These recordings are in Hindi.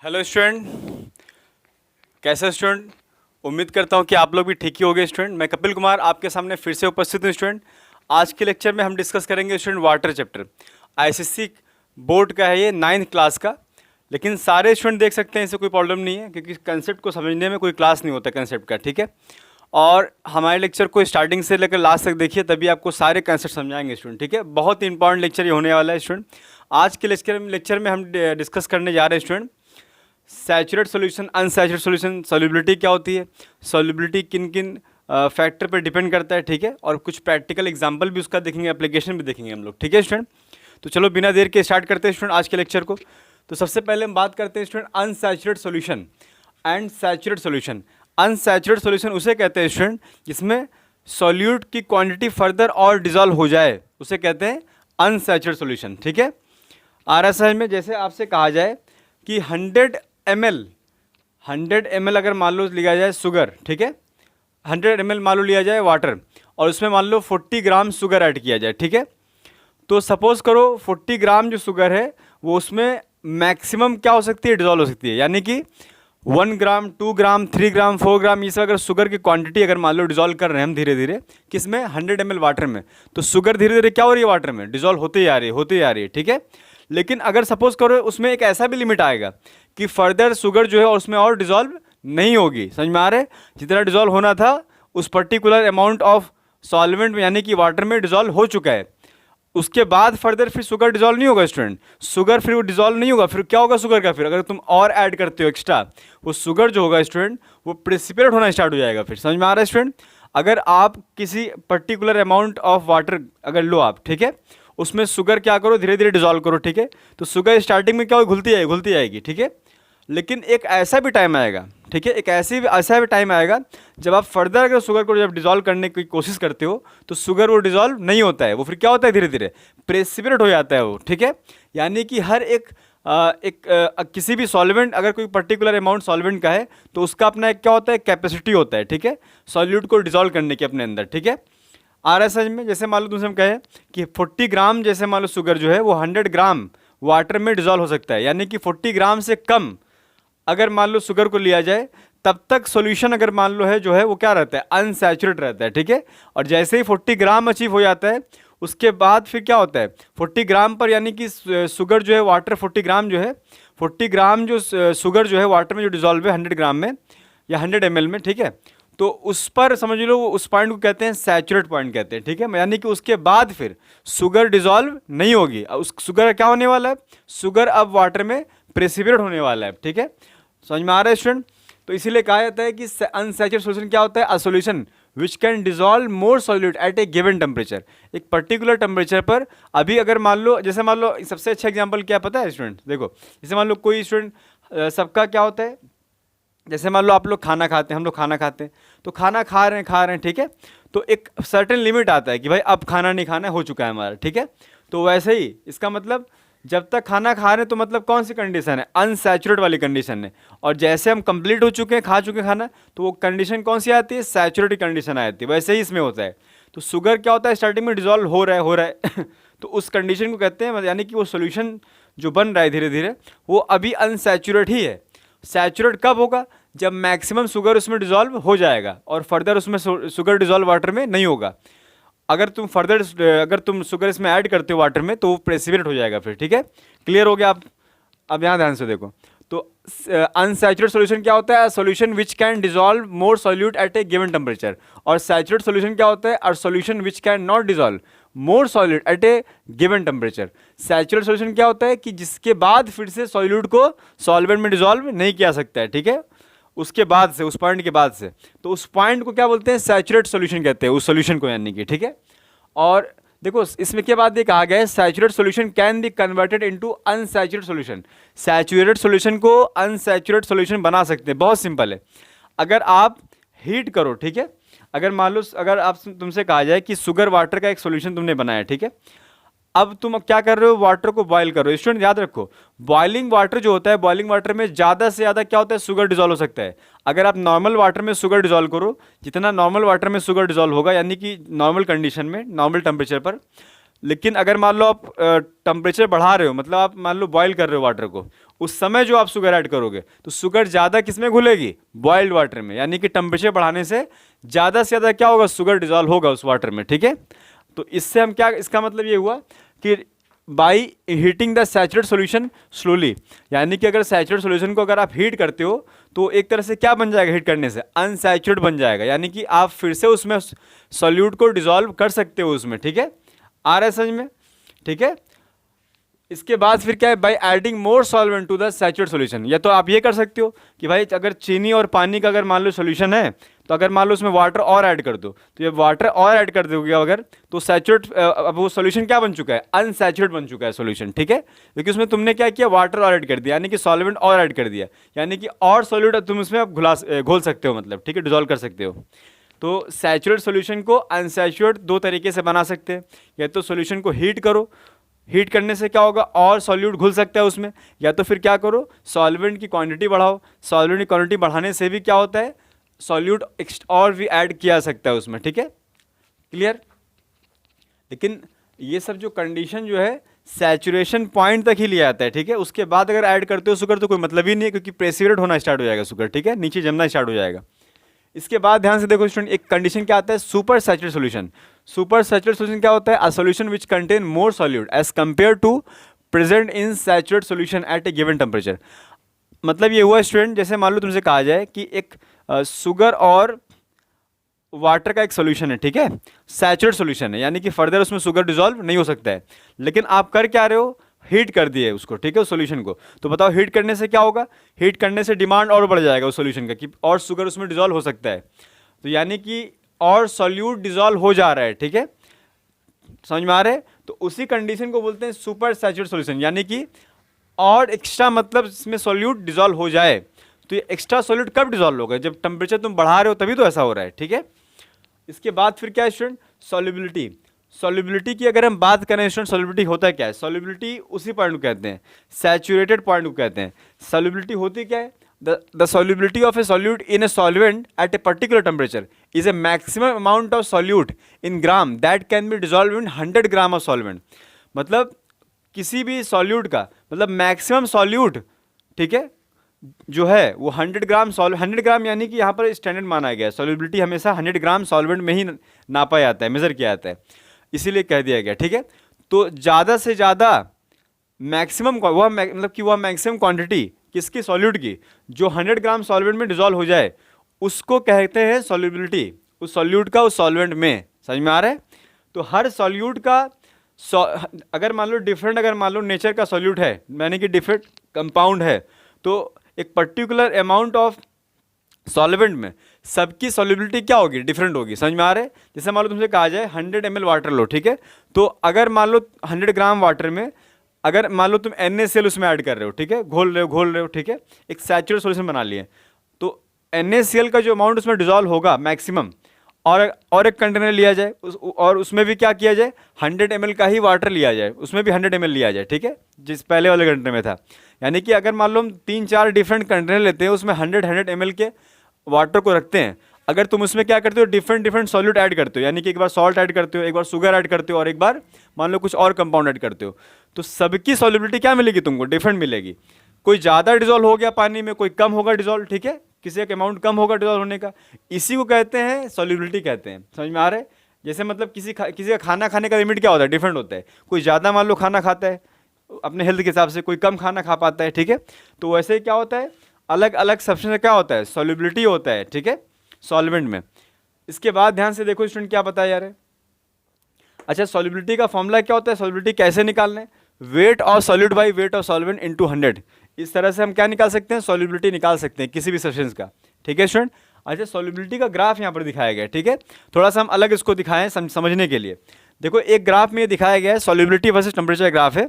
हेलो स्टूडेंट, कैसे स्टूडेंट। उम्मीद करता हूँ कि आप लोग भी ठीक ही होंगे स्टूडेंट। मैं कपिल कुमार आपके सामने फिर से उपस्थित हूँ स्टूडेंट। आज के लेक्चर में हम डिस्कस करेंगे student water chapter. ICSE board का है ये 9th क्लास का, लेकिन सारे स्टूडेंट देख सकते हैं, इससे कोई प्रॉब्लम नहीं है क्योंकि कंसेप्ट को समझने में कोई क्लास नहीं होता कंसेप्ट का, ठीक है। और हमारे लेक्चर को स्टार्टिंग से लेकर लास्ट तक देखिए, तभी आपको सारे कंसेप्ट समझाएंगे स्टूडेंट, ठीक है। बहुत ही इंपॉर्टेंट लेक्चर ये होने वाला है स्टूडेंट। आज के लेक्चर में हम डिस्कस करने जा रहे हैं student saturate solution, unsaturate solution, solubility क्या होती है, सॉल्युबिलिटी किन किन फैक्टर पर डिपेंड करता है, ठीक है। और कुछ प्रैक्टिकल एग्जांपल भी उसका देखेंगे, एप्लीकेशन भी देखेंगे हम लोग, ठीक है स्टूडेंट। तो चलो बिना देर के स्टार्ट करते हैं स्टूडेंट आज के लेक्चर को। तो सबसे पहले हम बात करते हैं student unsaturate solution and saturate solution. Unsaturate solution उसे कहते हैं स्टूडेंट जिसमें सॉल्यूट की क्वांटिटी फर्दर और डिजॉल्व हो जाए, उसे कहते हैं अनसैचुरेट सॉल्यूशन, ठीक है। आरएसआई में जैसे आपसे कहा जाए कि 100 ml अगर मान लो लिया जाए शुगर, ठीक है, 100 ml मान लो लिया जाए वाटर और उसमें मान लो 40 ग्राम शुगर ऐड किया जाए, ठीक है। तो सपोज करो 40 ग्राम जो शुगर है वो उसमें मैक्सिमम क्या हो सकती है, डिजॉल्व हो सकती है, यानी कि 1 ग्राम, 2 ग्राम, 3 ग्राम, 4 ग्राम, ये सब अगर शुगर की क्वांटिटी अगर मान लो डिजॉल्व कर रहे हैं हम धीरे धीरे किसमें, 100 ml वाटर में, तो शुगर धीरे धीरे क्या हो रही है, वाटर में डिजॉल्व होती जा रही है, ठीक है। लेकिन अगर सपोज करो उसमें एक ऐसा भी लिमिट आएगा कि फर्दर शुगर जो है उसमें और डिजॉल्व नहीं होगी, समझ में आ रहा है, जितना डिजॉल्व होना था उस पर्टिकुलर अमाउंट ऑफ सॉल्वेंट में यानी कि वाटर में डिजॉल्व हो चुका है, उसके बाद फर्दर फिर शुगर डिजॉल्व नहीं होगा स्टूडेंट, शुगर फिर वो डिजॉल्व नहीं होगा, फिर क्या होगा शुगर का, फिर अगर तुम और ऐड करते हो एक्स्ट्रा, वो शुगर जो होगा स्टूडेंट वो प्रेसिपिटेट होना स्टार्ट हो जाएगा, फिर समझ में आ रहा है स्टूडेंट। अगर आप किसी पर्टिकुलर अमाउंट ऑफ वाटर अगर लो आप, ठीक है, उसमें शुगर क्या करो, धीरे धीरे डिजॉल्व करो, ठीक है, तो शुगर स्टार्टिंग में क्या हो, घुलती जाएगी, ठीक है। लेकिन एक ऐसा भी टाइम आएगा, ठीक है, ऐसा भी टाइम आएगा जब आप फर्दर अगर शुगर को जब डिजॉल्व करने की कोशिश करते हो तो शुगर वो डिजॉल्व नहीं होता है, वो फिर क्या होता है, धीरे धीरे प्रेसिपिटेट हो जाता है वो, ठीक है। यानी कि हर किसी भी सॉल्वेंट अगर कोई पर्टिकुलर अमाउंट सॉल्वेंट का है तो उसका अपना एक क्या होता है, कैपेसिटी होता है, ठीक है, सॉल्यूट को डिजॉल्व करने के अपने अंदर, ठीक है। आ रहा है समझ में। जैसे मान लो तुमसे हम कहें कि 40 ग्राम जैसे मान लो शुगर जो है वो 100 ग्राम वाटर में डिजॉल्व हो सकता है, यानी कि 40 ग्राम से कम अगर मान लो शुगर को लिया जाए तब तक सॉल्यूशन अगर मान लो है जो है वो क्या रहता है, अनसैचुरेट रहता है, ठीक है। और जैसे ही 40 ग्राम अचीव हो जाता है उसके बाद फिर क्या होता है, 40 ग्राम पर यानी कि शुगर जो है वाटर 40 ग्राम जो है, 40 ग्राम जो शुगर जो है वाटर में जो डिजॉल्व है 100 ग्राम में या 100 ml में, ठीक है, तो उस पर समझ लो उस पॉइंट को कहते हैं सैचुरेट पॉइंट कहते हैं, ठीक है। यानी कि उसके बाद फिर शुगर डिजॉल्व नहीं होगी, उस शुगर क्या होने वाला है, शुगर अब वाटर में प्रेसिपिटेट होने वाला है, ठीक है। समझ में आ रहा है स्टूडेंट। तो इसीलिए कहा जाता है कि अनसैचुरेट सॉल्यूशन क्या होता है, a solution which can dissolve more solute at a given temperature, एक पर्टिकुलर टेम्परेचर पर। अभी अगर मान लो जैसे मान लो सबसे अच्छा एग्जांपल क्या पता है स्टूडेंट, देखो जैसे मान लो कोई स्टूडेंट सबका क्या होता है, जैसे मान लो आप लोग खाना खाते हैं, हम लोग खाना खाते हैं, तो खाना खा रहे हैं, ठीक है, तो एक सर्टेन लिमिट आता है कि भाई अब खाना नहीं खाना हो चुका है हमारा, ठीक है। तो वैसे ही इसका मतलब जब तक खाना खा रहे हैं तो मतलब कौन सी कंडीशन है, अनसैचुरेट वाली कंडीशन है, और जैसे हम कंप्लीट हो चुके हैं, खा चुके हैं खाना, तो वो कंडीशन कौन सी आती है, सैचुरेट कंडीशन आती है। वैसे ही इसमें होता है, तो शुगर क्या होता है, स्टार्टिंग में डिजॉल्व हो रहा है तो उस कंडीशन को कहते हैं, यानी कि वो सोल्यूशन जो बन रहा है धीरे धीरे वो अभी अनसैचुरेट ही है। सैचुरेट कब होगा, जब मैक्सिमम शुगर उसमें डिजॉल्व हो जाएगा और फर्दर उसमें शुगर डिजॉल्व वाटर में नहीं होगा। अगर तुम शुगर इसमें ऐड करते हो वाटर में तो वो प्रेसिपिटेट हो जाएगा फिर, ठीक है। क्लियर हो गया आप। अब यहाँ ध्यान से देखो, तो अनसैचुरेट सॉल्यूशन क्या होता है, solution which can dissolve more solute at a given temperature. और सैचुरेट सॉल्यूशन क्या होता है, और solution which can not dissolve more solute at a given temperature. Saturate solution क्या होता है कि जिसके बाद फिर से सॉल्यूट को सॉल्वेंट में डिजॉल्व नहीं किया सकता है, ठीक है, उसके बाद से, उस पॉइंट के बाद से, तो उस पॉइंट को क्या बोलते हैं, सैचुरेट सॉल्यूशन कहते हैं उस सॉल्यूशन को, यानी कि, ठीक है। और देखो इसमें के बाद ये कहा गया है saturate solution can be converted into unsaturate solution. Saturated solution को अनसैचुरेट सॉल्यूशन बना सकते हैं, बहुत सिंपल है। अगर आप हीट करो, ठीक है, अगर मान लो अगर आप तुमसे कहा जाए कि शुगर वाटर का एक सॉल्यूशन तुमने बनाया, ठीक है, अब तुम क्या कर रहे हो, वाटर को बॉयल कर रहे हो। स्टूडेंट याद रखो, बॉइलिंग वाटर जो होता है, बॉइलिंग वाटर में ज़्यादा से ज़्यादा क्या होता है, शुगर डिजॉल्व हो सकता है। अगर आप नॉर्मल वाटर में शुगर डिजॉल्व करो, जितना नॉर्मल वाटर में शुगर डिजॉल्व होगा, यानी कि नॉर्मल कंडीशन में, नॉर्मल टेम्परेचर पर, लेकिन अगर मान लो आप टेम्परेचर बढ़ा रहे हो, मतलब आप मान लो बॉईल कर रहे हो वाटर को, उस समय जो आप शुगर ऐड करोगे तो शुगर ज़्यादा किस में घुलेगी, बॉइल्ड वाटर में, यानी कि टेम्परेचर बढ़ाने से ज़्यादा क्या होगा, शुगर डिजॉल्व होगा उस वाटर में, ठीक है। तो इससे हम क्या, इसका मतलब ये हुआ कि by heating the saturate solution slowly, यानी कि अगर सैचुरेट सोल्यूशन को अगर आप हीट करते हो तो एक तरह से क्या बन जाएगा, हीट करने से अनसैचुरेट बन जाएगा, यानी कि आप फिर से उसमें सॉल्यूट को डिजॉल्व कर सकते हो उसमें, ठीक है। आ रहा है समझ में, ठीक है। इसके बाद फिर क्या है, by adding more solvent to the saturate solution, या तो आप ये कर सकते हो कि भाई अगर चीनी और पानी का अगर मान लो सोल्यूशन है, तो अगर मान लो उसमें वाटर और ऐड कर दो, तो ये वाटर और ऐड कर दोगे अगर, तो सैचुरेट अब वो सोल्यूशन क्या बन चुका है, अनसैचुरेट बन चुका है सोल्यूशन, ठीक है। क्योंकि उसमें तुमने क्या किया, वाटर और ऐड कर दिया, यानी कि सॉल्वेंट और ऐड कर दिया, यानी कि और सॉल्यूट तुम उसमें अब घोल सकते हो, मतलब ठीक है, डिजोल्व कर सकते हो। तो सैचुरेट सोल्यूशन को अनसैचुरेट दो तरीके से बना सकते हैं, या तो सोल्यूशन को हीट करो, हीट करने से क्या होगा, और सॉल्यूट घुल सकता है उसमें, या तो फिर क्या करो, सॉल्वेंट की क्वांटिटी बढ़ाओ, सॉल्वेंट की क्वांटिटी बढ़ाने से भी क्या होता है, सॉल्यूट और भी ऐड किया जा सकता है उसमें, ठीक है, क्लियर। लेकिन ये सब जो कंडीशन जो है सैचुरेशन पॉइंट तक ही लिया जाता है, ठीक है। उसके बाद अगर ऐड करते हो शुगर तो कोई मतलब ही नहीं है, क्योंकि प्रेसिपिटेट होना स्टार्ट हो जाएगा शुगर, ठीक है, नीचे जमना स्टार्ट हो जाएगा। इसके बाद ध्यान से देखो स्टूडेंट, एक कंडीशन क्या आता है, super saturate solution. Super saturate solution क्या होता है, a solution which contain more solute as compare to present in saturate solution at a given temperature. मतलब ये हुआ स्टूडेंट, जैसे मान लो तुमसे कहा जाए कि एक शुगर और वाटर का एक सोल्यूशन है, ठीक है, सैचुरेट सोल्यूशन है, यानी कि फर्दर उसमें शुगर डिजॉल्व नहीं हो सकता है, लेकिन आप कर क्या रहे हो, हीट कर दिए उसको, ठीक है, उस सोल्यूशन को। तो बताओ हीट करने से क्या होगा, हीट करने से डिमांड और बढ़ जाएगा उस सोल्यूशन का, कि और शुगर उसमें डिजॉल्व हो सकता है, तो यानी कि और सॉल्यूट डिजॉल्व हो जा रहा है, ठीक है, समझ में आ रहा है। तो उसी कंडीशन को बोलते हैं सुपर सैचुरेट सोल्यूशन, यानी कि और एक्स्ट्रा, मतलब इसमें सॉल्यूट डिजॉल्व हो जाए। तो ये एक्स्ट्रा सॉल्यूट कब डिजॉल्व होगा, जब टेम्परेचर तुम बढ़ा रहे हो तभी तो ऐसा हो रहा है, ठीक है। इसके बाद फिर क्या है स्टूडेंट, सॉल्युबिलिटी। सॉल्युबिलिटी की अगर हम बात करें स्टूडेंट, सॉल्युबिलिटी होता है क्या है, सॉल्युबिलिटी उसी पॉइंट को कहते हैं, सैचुरेटेड पॉइंट को कहते हैं। सॉल्युबिलिटी होती क्या है, the solubility of A solute in a solvent eight a particular temperature is a maximum amount of solute in gram that can be dissolve in 100 gram of solvent. मतलब किसी भी सॉल्यूट का मतलब मैक्सिमम सॉल्यूट, ठीक है, जो है वो 100 ग्राम 100 ग्राम, यानी कि यहाँ पर स्टैंडर्ड माना गया है, सॉल्युबिलिटी हमेशा 100 ग्राम सॉल्वेंट में ही नापा जाता है, मेजर किया जाता है, इसीलिए कह दिया गया, ठीक है। तो ज़्यादा से ज़्यादा मैक्सिमम वह मतलब कि वह मैक्सिमम क्वांटिटी किसकी, सॉल्यूट की, जो 100 ग्राम सॉल्वेंट में डिजॉल्व हो जाए, उसको कहते हैं सॉल्युबिलिटी, उस सॉल्यूट का उस सॉल्वेंट में। समझ में आ रहा है। तो हर सॉल्यूट का अगर मान लो डिफरेंट, अगर मान लो नेचर का सॉल्यूट है, यानी कि डिफरेंट कंपाउंड है, तो एक पर्टिकुलर अमाउंट ऑफ सॉल्वेंट में सबकी सॉल्युबिलिटी क्या होगी, डिफरेंट होगी। समझ में आ रहा है। जैसे मान लो तुमसे कहा जाए 100 ml वाटर लो, ठीक है, तो अगर मान लो 100 ग्राम वाटर में अगर मान लो तुम NaCl उसमें ऐड कर रहे हो, ठीक है, घोल रहे हो, ठीक है, एक सैचुरेट सॉल्यूशन बना लिए, तो NaCl का जो अमाउंट उसमें डिजॉल्व होगा मैक्सिमम, और एक कंटेनर लिया जाए और उसमें भी क्या किया जाए, 100 ml का ही वाटर लिया जाए, उसमें भी 100 ml लिया जाए, ठीक है, जिस पहले वाले कंटेनर में था। यानी कि अगर मान लो हम 3-4 डिफरेंट कंटेनर लेते हैं, उसमें 100 ml के वाटर को रखते हैं, अगर तुम उसमें क्या करते हो, डिफरेंट सॉल्यूट ऐड करते हो, यानी कि एक बार सॉल्ट ऐड करते हो, एक बार शुगर ऐड करते हो, और एक बार मान लो कुछ और कंपाउंड ऐड करते हो, तो सबकी सॉल्युबिलिटी क्या मिलेगी तुमको, डिफरेंट मिलेगी। कोई ज़्यादा डिजॉल्व हो गया पानी में, कोई कम होगा डिजॉल्व, ठीक है, किसी एक अमाउंट कम होगा डिजॉल्व होने का, इसी को कहते हैं सॉल्युबिलिटी कहते हैं। समझ में आ रहा है। जैसे मतलब किसी का खाना खाने का लिमिट क्या होता है, डिफरेंट होता है, कोई ज़्यादा मान लो खाना खाता है अपने हेल्थ के हिसाब से, कोई कम खाना खा पाता है, ठीक है। तो वैसे क्या होता है, अलग अलग सब्सटेंस क्या होता है, सॉल्युबिलिटी होता है, ठीक है, सॉल्वेंट में। इसके बाद ध्यान से देखो स्टूडेंट, क्या बताया यार है। अच्छा, सॉल्युबिलिटी का फॉर्मूला क्या होता है, सॉल्युबिलिटी कैसे निकालना है, weight of solute by weight of solvent into 100। इस तरह से हम क्या निकाल सकते हैं, सॉल्युबिलिटी निकाल सकते हैं किसी भी सब्सटेंस का, ठीक है स्टूडेंट। अच्छा, सॉल्युबिलिटी का ग्राफ यहाँ पर दिखाया गया है, ठीक है, थोड़ा सा हम अलग इसको दिखाएं समझने के लिए। देखो एक ग्राफ में ये दिखाया गया है, सॉल्युबिलिटी वर्सेस टेम्परेचर ग्राफ है,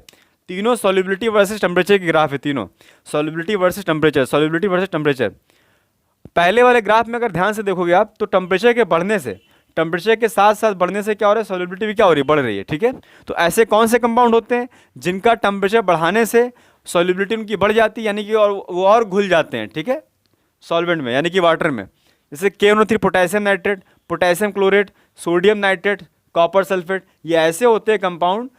तीनों सॉल्युबिलिटी वर्सेस टेम्परेचर के ग्राफ है, तीनों solubility versus temperature, solubility versus temperature. पहले वाले ग्राफ में अगर ध्यान से देखोगे आप, तो टेम्परेचर के बढ़ने से, टेम्परेचर के साथ साथ बढ़ने से क्या हो रहा है, सॉल्युबिलिटी भी क्या हो रही है, बढ़ रही है, ठीक है। तो ऐसे कौन से कंपाउंड होते हैं जिनका टेम्परेचर बढ़ाने से सॉल्युबिलिटी उनकी बढ़ जाती है, यानी कि वो और घुल जाते हैं, ठीक है, सॉल्वेंट में, यानी कि वाटर में। जैसे KNO3 potassium nitrate, potassium chlorate, sodium nitrate, copper sulphate, ये ऐसे होते हैं कंपाउंड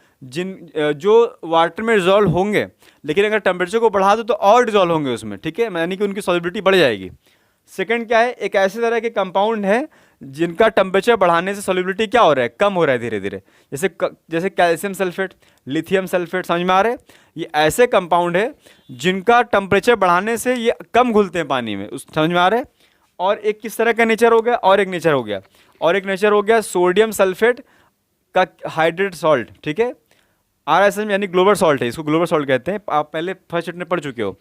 जो वाटर में डिजॉल्व होंगे, लेकिन अगर टेम्परेचर को बढ़ा दो तो और डिजॉल्व होंगे उसमें, ठीक है, यानी कि उनकी सॉल्युबिलिटी बढ़ जाएगी। सेकंड क्या है, एक ऐसे तरह के कंपाउंड है जिनका टेम्परेचर बढ़ाने से सॉल्युबिलिटी क्या हो रहा है, कम हो रहा है धीरे धीरे, जैसे कैल्शियम सल्फेट, लिथियम सल्फेट, समझ में आ रहे हैं? ये ऐसे कंपाउंड है जिनका टेम्परेचर बढ़ाने से ये कम घुलते हैं पानी में, उस समझ में आ रहा है? और एक किस तरह का नेचर हो गया, और एक नेचर हो गया सोडियम सल्फेट का हाइड्रेट सॉल्ट, ठीक है, RSM यानी ग्लोबल सॉल्ट है, इसको ग्लोबल सॉल्ट कहते हैं, आप पहले फर्स्ट यूनिट में पढ़ चुके हो।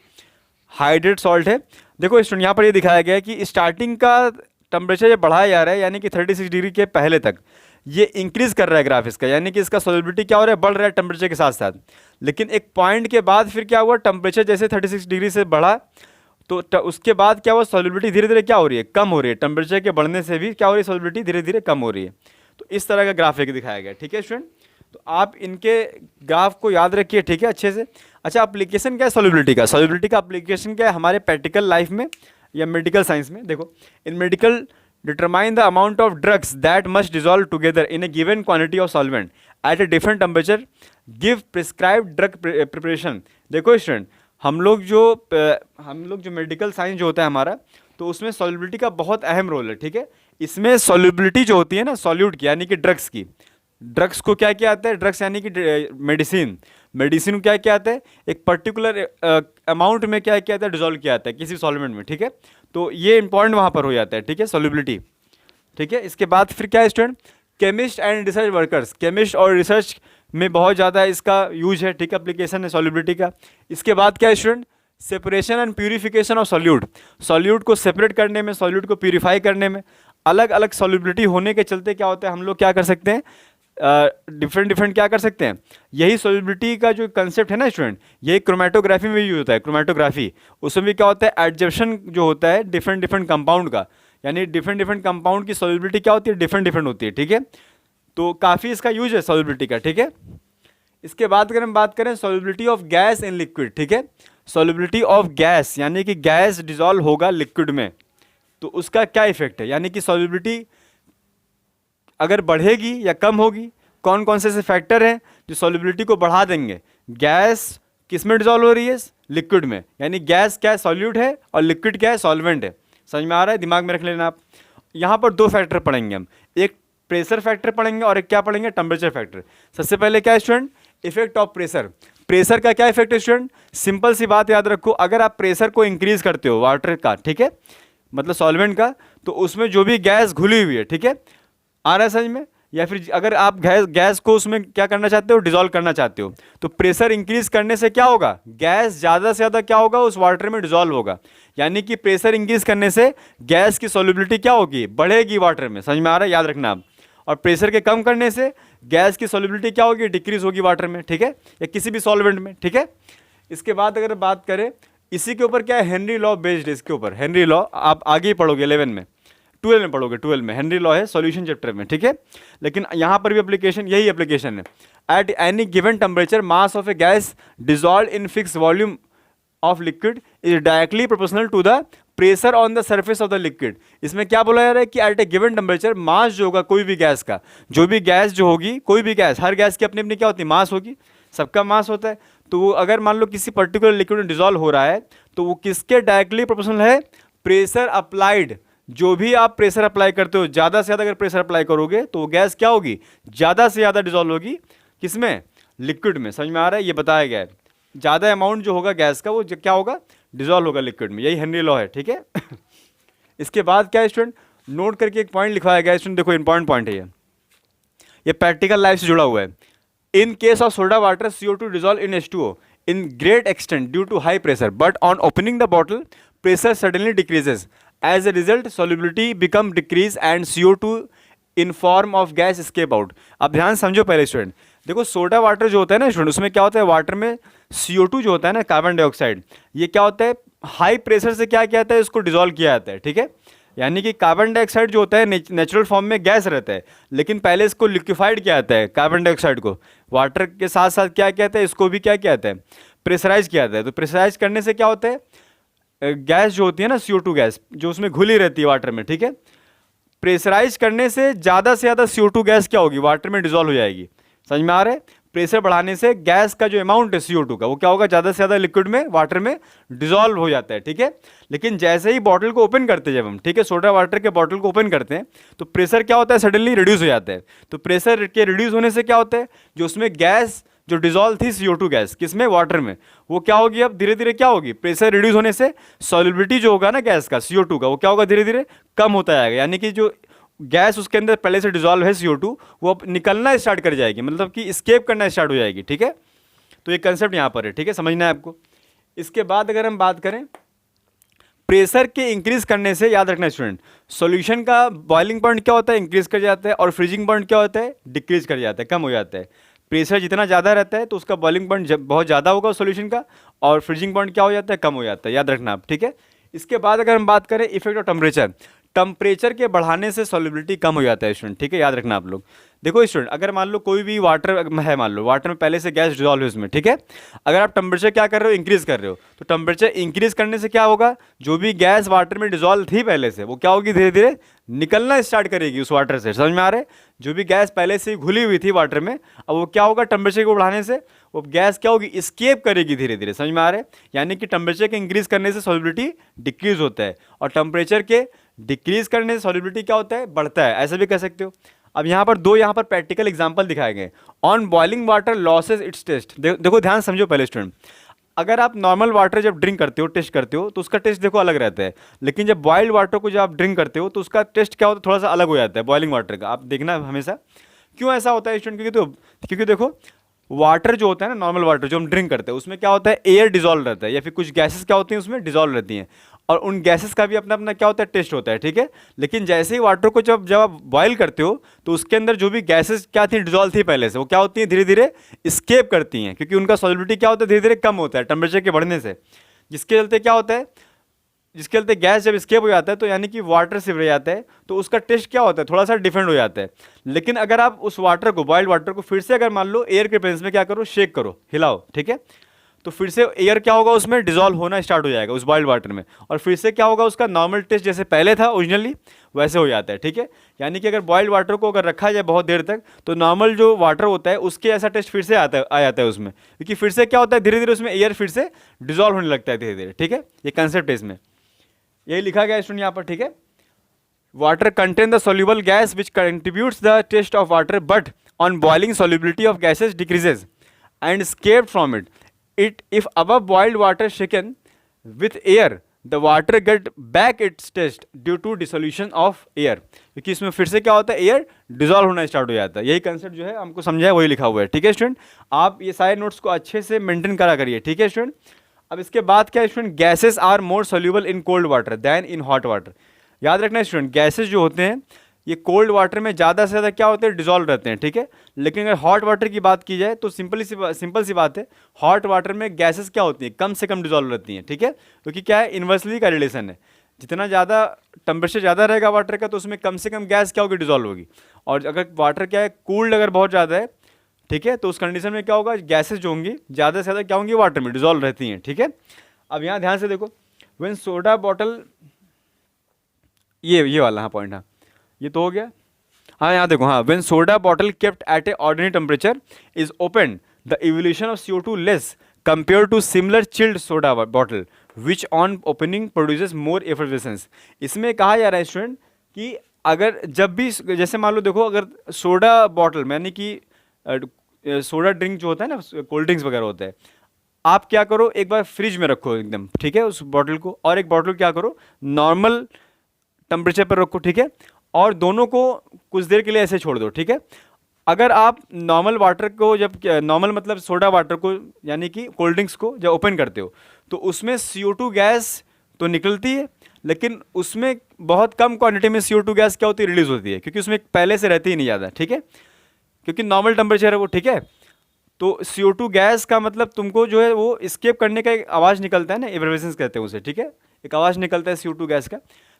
हाइड्रेट सॉल्ट है। देखो स्टूडेंट यहाँ पर ये दिखाया गया है कि स्टार्टिंग का टेम्परेचर ये बढ़ाया जा रहा है, यानी कि 36 डिग्री के पहले तक ये इंक्रीज कर रहा है ग्राफ इसका, यानी कि इसका सॉल्युबिलिटी क्या हो रहा है, बढ़ रहा है टेम्परेचर के साथ साथ। लेकिन एक पॉइंट के बाद फिर क्या हुआ, टेम्परेचर जैसे 36 डिग्री से बढ़ा तो उसके बाद क्या हुआ, सॉल्युबिलिटी धीरे धीरे क्या हो रही है, कम हो रही है, टेम्परेचर के बढ़ने से भी क्या हो रही है, सॉल्युबिलिटी धीरे धीरे कम हो रही है। तो इस तरह का ग्राफिक दिखाया गया, ठीक है स्टूडेंट। तो आप इनके ग्राफ को याद रखिए, ठीक है, अच्छे से। अच्छा, एप्लीकेशन क्या है सॉल्युबिलिटी का, सॉल्युबिलिटी का एप्लीकेशन क्या है हमारे प्रैक्टिकल लाइफ में या मेडिकल साइंस में। देखो, इन medical determine the amount of drugs that must dissolve together in A given quantity of solvent eight a different temperature, give prescribed drug preparation. देखो स्टूडेंट, हम लोग जो मेडिकल साइंस जो होता है हमारा, तो उसमें सॉल्युबिलिटी का बहुत अहम रोल है, ठीक है। इसमें सॉल्युबिलिटी जो होती है ना सॉल्यूट की, यानी कि ड्रग्स की, ड्रग्स को क्या क्या आता है, ड्रग्स यानी कि मेडिसिन, मेडिसिन को क्या क्या आता है, एक पर्टिकुलर अमाउंट में क्या क्या आता है, डिजोल्व किया आता है किसी सॉल्वेंट में, ठीक है। तो ये इंपॉर्टेंट वहाँ पर हो जाता है, ठीक है, सॉल्युबिलिटी, ठीक है। इसके बाद फिर क्या है student, chemist and research workers, chemist और रिसर्च में बहुत ज़्यादा इसका यूज है, ठीक है, एप्लीकेशन है सॉल्युबिलिटी का। इसके बाद क्या है student, separation and purification of solute, solute को सेपरेट करने में, सॉल्यूट को प्यूरिफाई करने में, अलग अलग सॉल्युबिलिटी होने के चलते क्या होता है, हम लोग क्या कर सकते हैं, डिफरेंट क्या कर सकते हैं। यही सॉल्युबिलिटी का जो कंसेप्ट है ना स्टूडेंट, यही क्रोमेटोग्राफी में यूज होता है, क्रोमेटोग्राफी, उसमें भी क्या होता है, एडजप्शन जो होता है डिफरेंट कंपाउंड का, यानी डिफरेंट कंपाउंड की सॉल्युबिलिटी क्या होती है, डिफरेंट होती है, ठीक है। तो काफ़ी इसका यूज है सॉल्युबिलिटी का, ठीक है। इसके बाद अगर हम बात करें solubility of gas in liquid, ठीक है, सॉल्युबिलिटी ऑफ गैस यानी कि गैस डिजॉल्व होगा लिक्विड में, तो उसका क्या इफेक्ट है, यानी कि सॉल्युबिलिटी अगर बढ़ेगी या कम होगी, कौन कौन से फैक्टर हैं जो सॉल्युबिलिटी को बढ़ा देंगे। गैस किस में डिजॉल्व हो रही है, लिक्विड में, यानी गैस क्या है, सॉल्यूट है, और लिक्विड क्या है, सॉल्वेंट है। समझ में आ रहा है, दिमाग में रख लेना आप। यहाँ पर दो फैक्टर पढ़ेंगे हम, एक प्रेशर फैक्टर पढ़ेंगे और एक क्या पढ़ेंगे, टेम्परेचर फैक्टर। सबसे पहले क्या है student, effect of pressure. Pressure का क्या इफेक्ट है स्टूडेंट, सिंपल सी बात याद रखो, अगर आप प्रेशर को इंक्रीज करते हो वाटर का, ठीक है, मतलब सॉल्वेंट का, तो उसमें जो भी गैस घुली हुई है, ठीक है, आ रहा है समझ में, या फिर अगर आप गैस को उसमें क्या करना चाहते हो, डिजोल्व करना चाहते हो, तो प्रेशर इंक्रीज करने से क्या होगा, गैस ज़्यादा से ज़्यादा क्या होगा, उस वाटर में डिजोल्व होगा। यानी कि प्रेशर इंक्रीज करने से गैस की सॉल्युबिलिटी क्या होगी, बढ़ेगी वाटर में, समझ में आ रहा है, याद रखना आप। और प्रेशर के कम करने से गैस की सॉल्युबिलिटी क्या होगी, डिक्रीज होगी वाटर में, ठीक है, या किसी भी सॉल्वेंट में, ठीक है। इसके बाद अगर बात करें इसी के ऊपर क्या है, हेनरी लॉ बेस्ड, इसके ऊपर हेनरी लॉ आप आगे ही पढ़ोगे 11 में, 12 में पढ़ोगे, 12 में हेनरी लॉ है सॉल्यूशन चैप्टर में, ठीक है। लेकिन यहाँ पर भी एप्लीकेशन यही एप्लीकेशन है। At any given temperature mass of a gas dissolve in fix volume of liquid is directly proportional to the pressure on the surface of the liquid. इसमें क्या बोला जा रहा है कि at a given temperature mass जो होगा कोई भी गैस का, जो भी गैस जो होगी, कोई भी गैस, हर गैस की अपनी अपनी क्या होती है, मास होगी, सबका मास होता है। तो वो अगर मान लो किसी पर्टिकुलर लिक्विड में डिजॉल्व हो रहा है, तो वो किसके डायरेक्टली प्रोपोर्शनल है, प्रेशर अप्लाइड। जो भी आप प्रेशर अप्लाई करते हो, ज़्यादा से ज़्यादा अगर प्रेशर अप्लाई करोगे तो वो गैस क्या होगी, ज़्यादा से ज़्यादा डिजॉल्व होगी, किसमें, लिक्विड में। समझ में आ रहा है, ये बताया गया है, ज़्यादा अमाउंट जो होगा गैस का वो क्या होगा, डिजॉल्व होगा लिक्विड में, यही हेनरी लॉ है, ठीक है। इसके बाद क्या है स्टूडेंट, नोट करके एक पॉइंट लिखवाया गया स्टूडेंट, देखो इंपॉर्टेंट पॉइंट है ये प्रैक्टिकल लाइफ से जुड़ा हुआ है। In case of soda water CO2 dissolve in H2O in great extent due to high pressure, but on opening the bottle pressure suddenly decreases. As a result solubility become decrease and CO2 in form of gas escape out. अब ध्यान समझो पहले स्टूडेंट, देखो सोडा वाटर जो होता है ना स्टूडेंट, उसमें क्या होता है, वाटर में CO2 जो होता है ना, कार्बन डाइऑक्साइड, ये क्या होता है, हाई प्रेशर से क्या किया जाता है, इसको डिजोल्व किया जाता है, ठीक है। यानी कि कार्बन डाइऑक्साइड जो होता है नेचुरल फॉर्म में गैस रहता है, लेकिन पहले इसको लिक्विफाइड किया जाता है, कार्बन डाइऑक्साइड को वाटर के साथ साथ क्या किया जाता है, इसको भी क्या किया जाता है, प्रेशराइज किया जाता है। तो प्रेशराइज करने से क्या होता है, गैस जो होती है ना CO2 गैस, जो उसमें घुली रहती है वाटर में, ठीक है, प्रेशराइज करने से ज़्यादा CO2 गैस क्या होगी, वाटर में डिजॉल्व हो जाएगी। समझ में आ रहा है? प्रेशर बढ़ाने से गैस का जो अमाउंट है CO2 का वो क्या होगा, ज़्यादा से ज़्यादा लिक्विड में, वाटर में डिजॉल्व हो जाता है, ठीक है। लेकिन जैसे ही बॉटल को ओपन करते हैं जब हम, ठीक है, सोडा वाटर के बॉटल को ओपन करते हैं तो प्रेशर क्या होता है, सडनली रिड्यूस हो जाता है। तो प्रेशर के रिड्यूस होने से क्या होता है, जो उसमें गैस जो डिजॉल्व थी CO2 गैस किसमें, वाटर में, वो क्या होगी, अब धीरे धीरे क्या होगी, प्रेशर रिड्यूस होने से सॉल्युबिलिटी जो होगा ना गैस का, CO2 का, वो क्या होगा, धीरे धीरे कम होता जाएगा। यानी कि जो गैस उसके अंदर पहले से डिजॉल्व है CO2, वो अब निकलना स्टार्ट कर जाएगी, मतलब कि स्केप करना स्टार्ट हो जाएगी, ठीक है। तो ये कंसेप्ट यहाँ पर है, ठीक है, समझना है आपको। इसके बाद अगर हम बात करें प्रेशर के इंक्रीज करने से, याद रखना स्टूडेंट, सॉल्यूशन का बॉइलिंग पॉइंट क्या होता है, इंक्रीज कर जाता है, और फ्रीजिंग पॉइंट क्या होता है, डिक्रीज कर जाता है, कम हो जाता है। प्रेशर जितना ज़्यादा रहता है तो उसका बॉइलिंग पॉइंट बहुत ज़्यादा होगा सॉल्यूशन का, और फ्रीजिंग पॉइंट क्या हो जाता है, कम हो जाता है, याद रखना आप, ठीक है। इसके बाद अगर हम बात करें इफेक्ट ऑफ टेम्परेचर, टेम्परेचर के बढ़ाने से सॉल्युबिलिटी कम हो जाता है स्टूडेंट, ठीक है, याद रखना आप लोग। देखो स्टूडेंट, अगर मान लो कोई भी वाटर है, मान लो वाटर में पहले से गैस डिजॉल्व है उसमें, ठीक है, अगर आप टेम्परेचर क्या कर रहे हो, इंक्रीज कर रहे हो, तो टेम्परेचर इंक्रीज करने से क्या होगा, जो भी गैस वाटर में डिजॉल्व थी पहले से, वो क्या होगी, धीरे धीरे निकलना स्टार्ट करेगी उस वाटर से। समझ में आ रहा है? जो भी गैस पहले से घुली हुई थी वाटर में, अब वो क्या होगा, टेम्परेचर को बढ़ाने से वो गैस क्या होगी, स्केप करेगी धीरे धीरे। समझ में आ रहा है? यानी कि टेम्परेचर के इंक्रीज करने से सॉल्युबिलिटी डिक्रीज होता है, और टेम्परेचर के डिक्रीज करने से सॉल्युबिलिटी क्या होता है, बढ़ता है, ऐसा भी कह सकते हो। अब यहाँ पर यहाँ पर प्रैक्टिकल एग्जांपल दिखाए गए। On boiling water loses its taste. देखो ध्यान समझो पहले स्टूडेंट, अगर आप नॉर्मल वाटर जब ड्रिंक करते हो, टेस्ट करते हो, तो उसका टेस्ट देखो अलग रहता है। लेकिन जब बॉइल्ड वाटर को जब आप ड्रिंक करते हो तो उसका टेस्ट क्या होता है, थोड़ा सा अलग हो जाता है बॉइलिंग वाटर का। आप देखना हमेशा क्यों ऐसा होता है स्टूडेंट, क्योंकि देखो वाटर जो होता है ना, नॉर्मल वाटर जो हम ड्रिंक करते हैं, उसमें क्या होता है, एयर डिजॉल्व रहता है, या फिर कुछ गैसेस क्या होती हैं उसमें डिजॉल्व रहती हैं, और उन गैसेस का भी अपना अपना क्या होता है, टेस्ट होता है, ठीक है। लेकिन जैसे ही वाटर को जब आप बॉयल करते हो तो उसके अंदर जो भी गैसेस क्या थी, डिजॉल्व थी पहले से, वो क्या होती हैं, धीरे धीरे स्केप करती हैं, क्योंकि उनका सॉल्युबिलिटी क्या होता है, धीरे धीरे कम होता है टेम्परेचर के बढ़ने से। जिसके चलते क्या होता है, जिसके चलते गैस जब स्केप हो जाता है तो यानी कि वाटर सिप रह जाता है, तो उसका टेस्ट क्या होता है, थोड़ा सा डिफरेंट हो जाता है। लेकिन अगर आप उस वाटर को, बॉइल्ड वाटर को फिर से अगर मान लो एयर के प्रेजेंस में क्या करो, शेक करो, हिलाओ, ठीक है, तो फिर से एयर क्या होगा, उसमें डिजॉल्व होना स्टार्ट हो जाएगा उस बॉइल्ड वाटर में, और फिर से क्या होगा, उसका नॉर्मल टेस्ट जैसे पहले था ओरिजिनली वैसे हो जाता है, ठीक है। यानी कि अगर बॉइल्ड वाटर को अगर रखा जाए बहुत देर तक तो नॉर्मल जो वाटर होता है उसके ऐसा टेस्ट फिर से आ जाता है उसमें, क्योंकि फिर से क्या होता है, धीरे धीरे उसमें एयर फिर से डिजॉल्व होने लगता है धीरे धीरे, ठीक है। ये कंसेप्ट है इसमें, यही लिखा गया स्टूडेंट यहाँ पर, ठीक है। Water contain the soluble gas which contributes the taste of water, but on boiling solubility of gases decreases and escaped from it if above boiled water shaken with air the water get back its taste due to dissolution of air, क्योंकि इसमें फिर से क्या होता है, एयर डिजॉल्व होना स्टार्ट हो जाता है। यही कंसेप्ट जो है हमको समझा है वही लिखा हुआ है, ठीक है स्टूडेंट। आप ये सारे नोट्स को अच्छे से मेंटेन करा करिए, ठीक है स्टूडेंट। अब इसके बाद क्या है student, gases are more soluble in cold water than in hot water. याद रखना स्टूडेंट, गैसेस जो होते हैं ये कोल्ड वाटर में ज़्यादा से ज़्यादा क्या होते हैं, डिजॉल्व रहते हैं, ठीक है। लेकिन अगर हॉट वाटर की बात की जाए तो सिंपल सी बात है, हॉट वाटर में गैसेस क्या होती हैं, कम से कम डिजॉल्व रहती हैं, ठीक है। क्योंकि क्या है, इन्वर्सली का रिलेशन है, जितना ज़्यादा टेम्परेचर ज़्यादा रहेगा वाटर का तो उसमें कम से कम गैस क्या होगी, डिजॉल्व होगी। और अगर वाटर क्या है, कूल्ड अगर बहुत ज़्यादा है, ठीक है, तो उस कंडीशन में क्या होगा, गैसेज जो होंगी ज़्यादा से ज़्यादा क्या होंगी, वाटर में डिजॉल्व रहती हैं, ठीक है। अब यहाँ ध्यान से देखो, व्हेन सोडा बॉटल, ये वाला हाँ पॉइंट, हाँ ये तो हो गया। हाँ यहाँ देखो, हाँ when soda bottle kept at a ordinary temperature is open the evolution of CO2 less compare to similar chilled soda bottle which on opening produces more effervescence. इसमें कहा जा रहा है स्टूडेंट कि अगर जब भी, जैसे मान लो देखो, अगर सोडा बॉटल यानी कि सोडा ड्रिंक जो होता है ना, कोल्ड ड्रिंक्स वगैरह होता है, आप क्या करो, एक बार फ्रिज में रखो एकदम, ठीक है, उस बॉटल को, और एक बॉटल क्या करो, नॉर्मल टेम्परेचर पर रखो, ठीक है, और दोनों को कुछ देर के लिए ऐसे छोड़ दो, ठीक है। अगर आप नॉर्मल वाटर को जब, नॉर्मल मतलब सोडा वाटर को यानी कि कोल्ड ड्रिंक्स को जब ओपन करते हो तो उसमें CO2 गैस तो निकलती है, लेकिन उसमें बहुत कम क्वांटिटी में CO2 गैस क्या होती है, रिलीज होती है, क्योंकि उसमें पहले से रहती ही नहीं ज़्यादा, ठीक है, क्योंकि नॉर्मल टेम्परेचर है वो, ठीक है। तो CO2 गैस का मतलब तुमको जो है वो स्केप करने का एक आवाज़ निकलता है ना, एब्रेवेशंस कहते हैं उसे, ठीक है, एक आवाज़ निकलता है CO2 गैस का।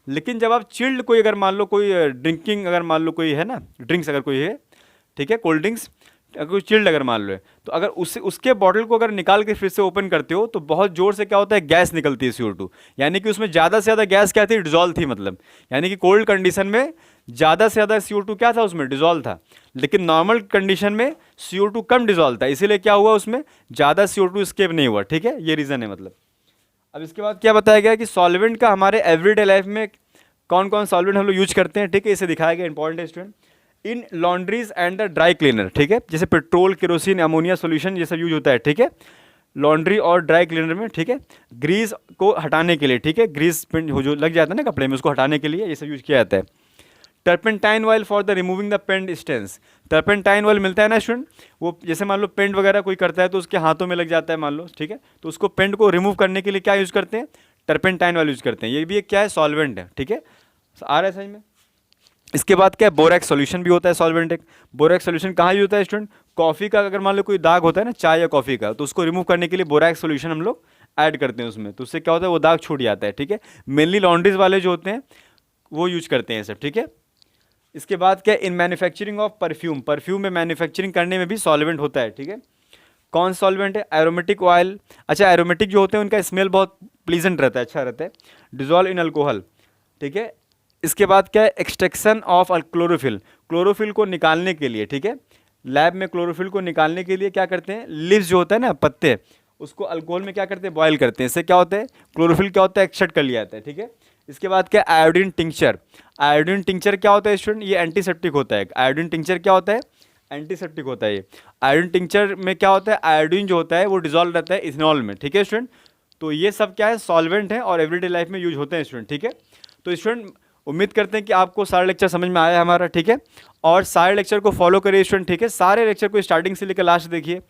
लेकिन जब आप चिल्ड कोई, अगर मान लो कोई ड्रिंकिंग, अगर मान लो कोई है ना, ड्रिंक्स अगर कोई है, ठीक है, कोल्ड ड्रिंक्स अगर कोई चिल्ड अगर मान लो है, तो अगर उसके बॉटल को अगर निकाल के फिर से ओपन करते हो तो बहुत जोर से क्या होता है, गैस निकलती है CO2, यानी कि उसमें ज़्यादा से ज़्यादा गैस क्या थी, डिजॉल्व थी, मतलब यानी कि कोल्ड कंडीशन में ज़्यादा से ज़्यादा CO2 क्या था उसमें, डिजॉल्व था, लेकिन नॉर्मल कंडीशन में CO2 कम डिजॉल्व था, इसीलिए क्या हुआ उसमें ज़्यादा CO2 एस्केप नहीं हुआ, ठीक है, ये रीज़न है मतलब। अब इसके बाद क्या बताया गया कि सॉल्वेंट का हमारे एवरीडे लाइफ में कौन कौन सॉल्वेंट हम लोग यूज करते हैं, ठीक है, इसे दिखाया गया, इंपॉर्टेंट है student. In laundries and the dry cleaner, ठीक है, जैसे पेट्रोल, केरोसिन, अमोनिया सॉल्यूशन ये सब यूज होता है, ठीक है, लॉन्ड्री और ड्राई क्लीनर में, ठीक है, ग्रीस को हटाने के लिए, ठीक है, ग्रीस पिन जो लग जाता है ना कपड़े में, उसको हटाने के लिए ये सब यूज किया जाता है। Turpentine oil for the removing the paint stains, turpentine oil मिलता है ना स्टूडेंट, वो जैसे मान लो पेंट वगैरह कोई करता है तो उसके हाथों में लग जाता है मान लो, ठीक है, तो उसको पेंट को रिमूव करने के लिए क्या यूज़ करते हैं, टर्पेंटाइन ऑयल यूज़ करते हैं, ये भी एक क्या है, सॉल्वेंट है, ठीक है, आ रहा है समझ में। इसके बाद क्या है, बोरैक्स सॉल्यूशन भी होता है सॉल्वेंट एक। बोरैक्स सॉल्यूशन कहाँ यूज होता है स्टूडेंट, कॉफ़ी का अगर मान लो कोई दाग होता है ना चाय या कॉफ़ी का, तो उसको रिमूव करने के लिए बोरैक्स सॉल्यूशन हम लोग ऐड करते हैं उसमें, तो उससे क्या होता है, वो दाग छूट जाता है, ठीक है, मेनली लॉन्ड्रीज वाले जो होते हैं वो यूज करते हैं सब, ठीक है। इसके बाद क्या, in manufacturing of perfume, perfume में मैन्युफैक्चरिंग करने में भी सॉल्वेंट होता है, ठीक है। कौन सॉल्वेंट है, एरोमेटिक ऑयल, अच्छा एरोमेटिक जो होते हैं उनका स्मेल बहुत प्लीजेंट रहता है, अच्छा रहता है, डिजॉल्व इन अल्कोहल, ठीक है। इसके बाद क्या है, एक्सट्रैक्शन ऑफ क्लोरोफिल, क्लोरोफिल को निकालने के लिए, ठीक है, लैब में क्लोरोफिल को निकालने के लिए क्या करते हैं, लीव्स जो होता है ना पत्ते, उसको अल्कोहल में क्या करते हैं, बॉयल करते हैं, इससे क्या होता है, क्लोरोफिल क्या होता है, एक्सट्रैक्ट कर लिया जाता है, ठीक है। इसके बाद क्या, आयोडीन टिंक्चर, आयोडीन टिंक्चर क्या होता है स्टूडेंट, ये एंटीसेप्टिक होता है, आयोडीन टिंक्चर क्या होता है, एंटीसेप्टिक होता है ये। आयोडीन टिंक्चर में क्या होता है, आयोडीन जो होता है वो डिजॉल्व रहता है इथेनॉल में, ठीक है स्टूडेंट। तो ये सब क्या है, सॉल्वेंट है और एवरीडे लाइफ में यूज होते हैं स्टूडेंट, ठीक है। तो स्टूडेंट उम्मीद करते हैं कि आपको सारे लेक्चर समझ में आया है हमारा, ठीक है, और सारे लेक्चर को फॉलो करिए स्टूडेंट, ठीक है, सारे लेक्चर को स्टार्टिंग से लेकर लास्ट देखिए।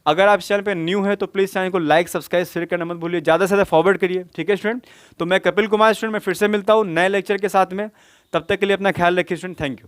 अगर आप इस चैनल पे न्यू है तो प्लीज़ चैनल को लाइक, सब्सक्राइब, शेयर करना मत भूलिए, ज़्यादा से ज़्यादा फॉरवर्ड करिए, ठीक है स्टूडेंट। तो मैं कपिल कुमार स्टूडेंट, मैं फिर से मिलता हूँ नए लेक्चर के साथ में, तब तक के लिए अपना ख्याल रखिए स्टूडेंट, थैंक यू।